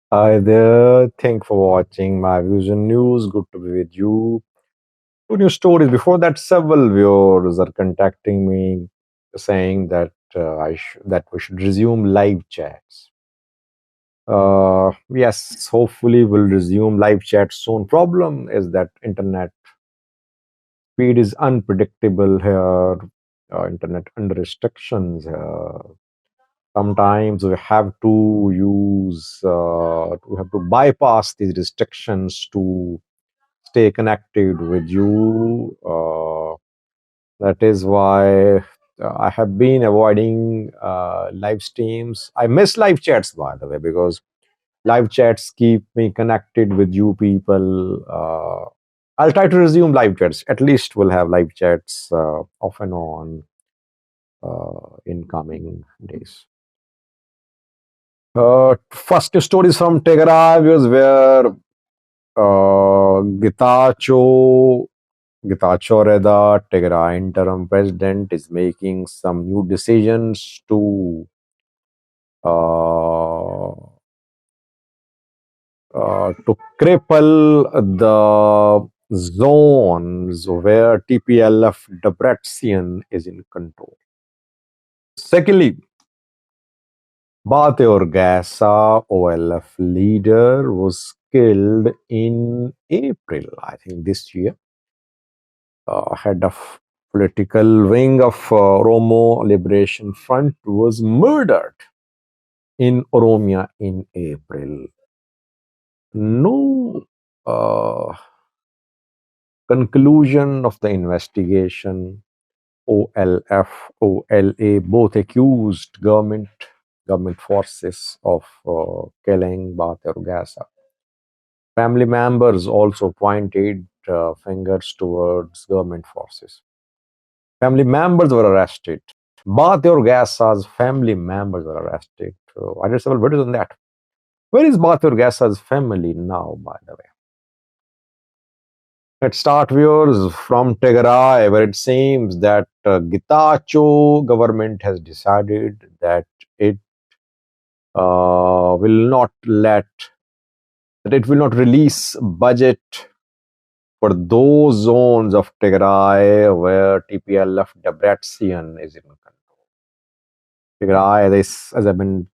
Hi there. Thanks for watching my views and news. Good to be with you. Two news stories. Before that, several viewers are contacting me saying that that we should resume live chats. Yes, hopefully we'll resume live chat soon. Problem is that internet speed is unpredictable here. Internet under restrictions here. Sometimes we have to we have to bypass these restrictions to stay connected with you. That is why I have been avoiding live streams. I miss live chats, by the way, because live chats keep me connected with you people. I'll try to resume live chats. At least we'll have live chats off and on in coming days. First story is from Tigray, where Getachew Reda, Tigray interim president, is making some new decisions uh, to cripple the zones where TPLF Debretsion is in control. Secondly, Batte Urgessa, OLF leader, was killed in April, I think this year. Head of political wing of Oromo Liberation Front was murdered in Oromia in April. No conclusion of the investigation. OLF, OLA both accused government forces of killing Batte Urgessa. Family members also pointed fingers towards government forces. Family members were arrested. Batte Urgessa's family members were arrested. I did several videos on that. Where is Batte Urgessa's family now, by the way? Let's start, viewers, from Tigray, where it seems that Getachew government has decided that it will not release budget for those zones of Tigray where TPLF Debretsion is in control. Tigray, as I've been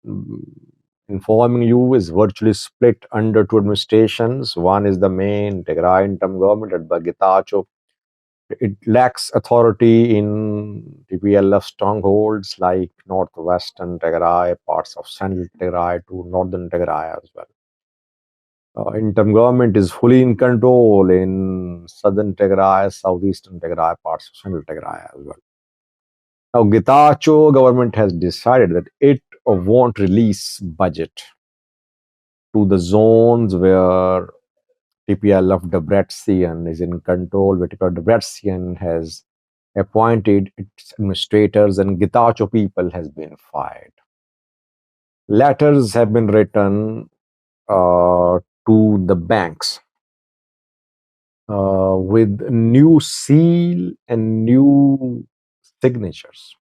informing you, is virtually split under two administrations. One is the main Tigray interim government led by Getachew. It lacks authority in TPLF strongholds like northwestern Tigray, parts of central Tigray to northern Tigray as well. Interim government is fully in control in southern Tigray, southeastern Tigray, parts of central Tigray as well. Now, Getachew government has decided that it won't release budget to the zones where TPLF Debretsion is in control, where TPLF Debretsion has appointed its administrators and Getachew people has been fired. Letters have been written to the banks with new seal and new signatures.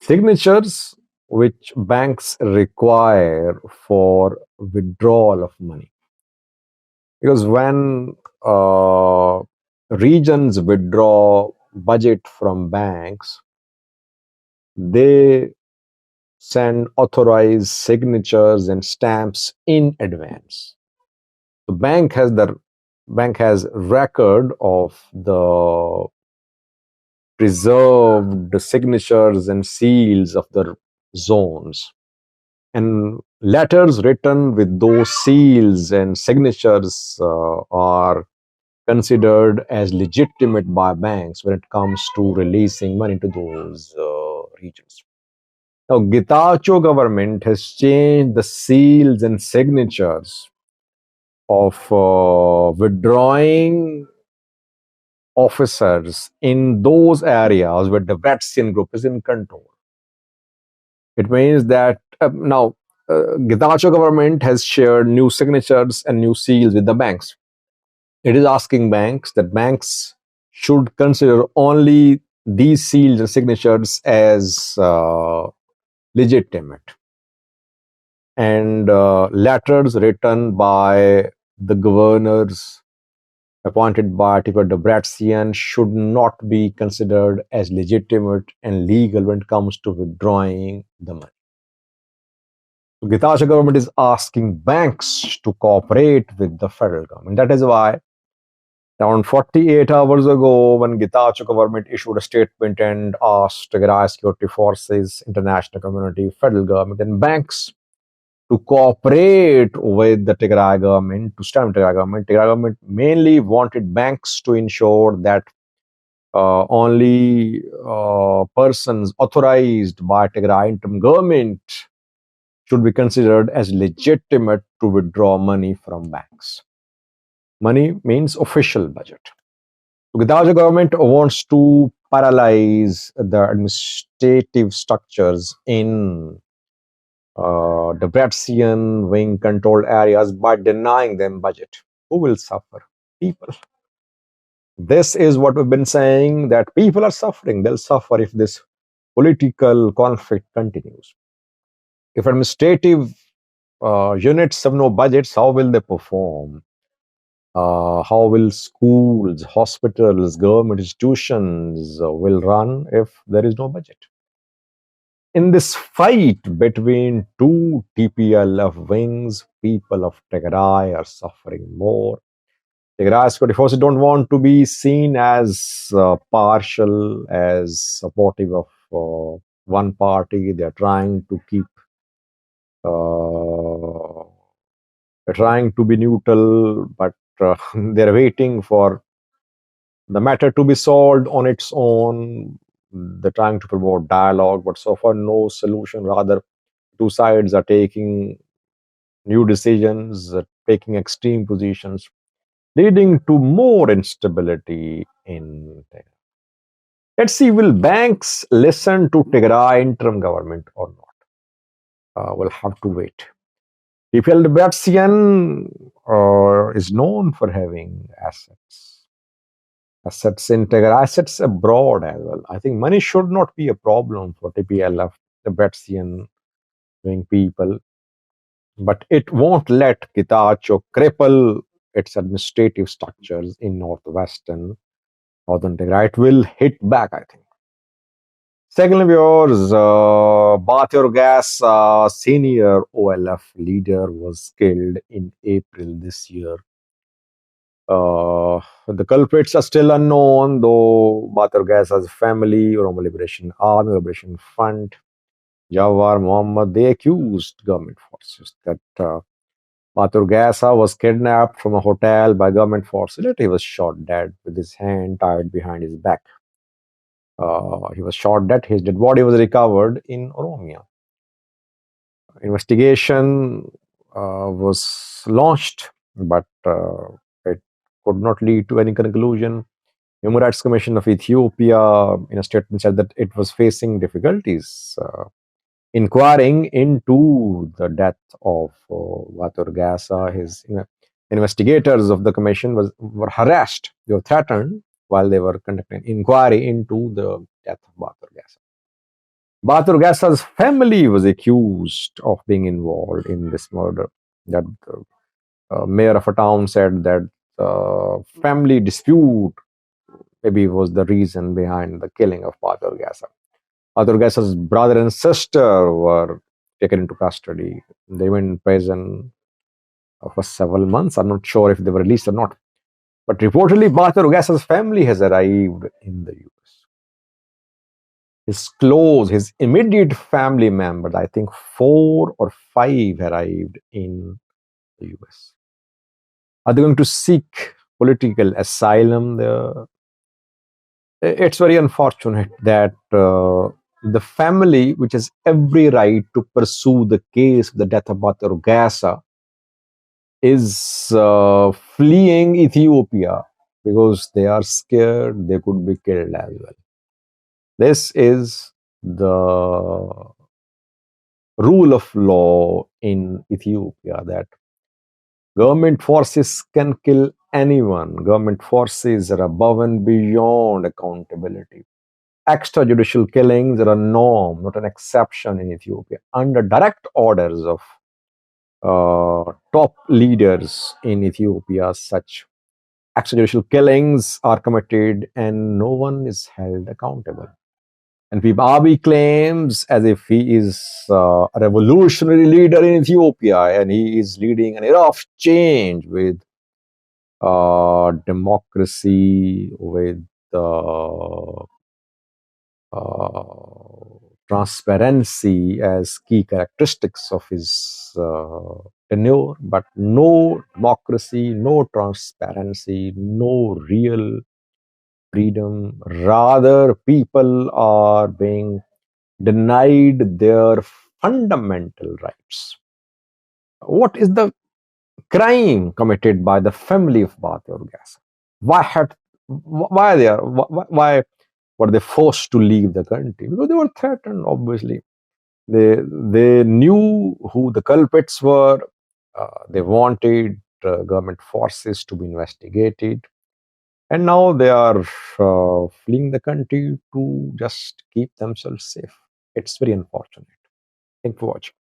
Signatures which banks require for withdrawal of money. Because when regions withdraw budget from banks, they send authorized signatures and stamps in advance. The bank has record of the preserved signatures and seals of the zones, and letters written with those seals and signatures are considered as legitimate by banks when it comes to releasing money to those regions. Now, Getachew government has changed the seals and signatures of withdrawing officers in those areas where the Debretsion group is in control. It means that now Getachew government has shared new signatures and new seals with the banks. It is asking banks should consider only these seals and signatures as legitimate. and letters written by the governors appointed by Cripple Debretsion should not be considered as legitimate and legal when it comes to withdrawing the money. So Getachew government is asking banks to cooperate with the federal government. That is why around 48 hours ago, when Getachew government issued a statement and asked Tigray security forces, international community, federal government, and banks to cooperate with the Tigray government, to stand with Tigray government. Tigray government mainly wanted banks to ensure that only persons authorized by Tigray interim government should be considered as legitimate to withdraw money from banks. Money means official budget. So Getachew government wants to paralyze the administrative structures in Debretsion wing controlled areas by denying them budget. Who will suffer? People. This is what we've been saying, that people are suffering. They'll suffer if this political conflict continues. If administrative units have no budgets, how will they perform? How will schools, hospitals, government institutions will run if there is no budget? In this fight between two TPLF wings, people of Tigray are suffering more. Tigray security forces don't want to be seen as partial, as supportive of one party. They're trying to keep, they're trying to be neutral, but they're waiting for the matter to be solved on its own. They're trying to promote dialogue, but so far no solution. Rather, two sides are taking new decisions, taking extreme positions, leading to more instability in Tigray. Let's see, will banks listen to Tigray interim government or not? We'll have to wait. TPL Debretsion is known for having assets in Tigray, assets abroad as well. I think money should not be a problem for TPLF, Debretsion doing people, but it won't let Getachew cripple its administrative structures in northern Tigray. It will hit back, I think. Secondly, viewers, Batte Urgessa, senior OLF leader, was killed in April this year. The culprits are still unknown, though Batte Urgessa's family, Oromo Liberation Army, Liberation Front, Jawar Muhammad, they accused government forces that Batte Urgessa was kidnapped from a hotel by government forces. Later, he was shot dead with his hand tied behind his back. He was shot dead. His dead body was recovered in Oromia. Investigation was launched, but it could not lead to any conclusion. Human Rights Commission of Ethiopia, in a statement, said that it was facing difficulties inquiring into the death of Batte Urgessa. His investigators of the commission were harassed. They were threatened while they were conducting inquiry into the death of Batte Urgessa. Batte Urgessa's family was accused of being involved in this murder. That mayor of a town said that family dispute maybe was the reason behind the killing of Batte Urgessa. Batte Urgessa's brother and sister were taken into custody. They were in prison for several months. I'm not sure if they were released or not. But reportedly, Batte Urgessa's family has arrived in the US. His immediate family members, I think 4 or 5, arrived in the US. Are they going to seek political asylum there? It's very unfortunate that the family, which has every right to pursue the case of the death of Batte Urgessa, is fleeing Ethiopia because they are scared they could be killed as well. This is the rule of law in Ethiopia, that government forces can kill anyone. Government forces are above and beyond accountability. Extrajudicial killings are a norm, not an exception in Ethiopia, under direct orders of top leaders in Ethiopia, such extrajudicial killings are committed and no one is held accountable. And Abiy claims as if he is a revolutionary leader in Ethiopia and he is leading an era of change with democracy, with transparency as key characteristics of his tenure, but no democracy, no transparency, no real freedom. Rather, people are being denied their fundamental rights. What is the crime committed by the family of Batte Urgessa? Why they are why were they forced to leave the country? Because they were threatened. Obviously, they knew who the culprits were. They wanted government forces to be investigated, and now they are fleeing the country to just keep themselves safe. It's very unfortunate. Thank you for watching.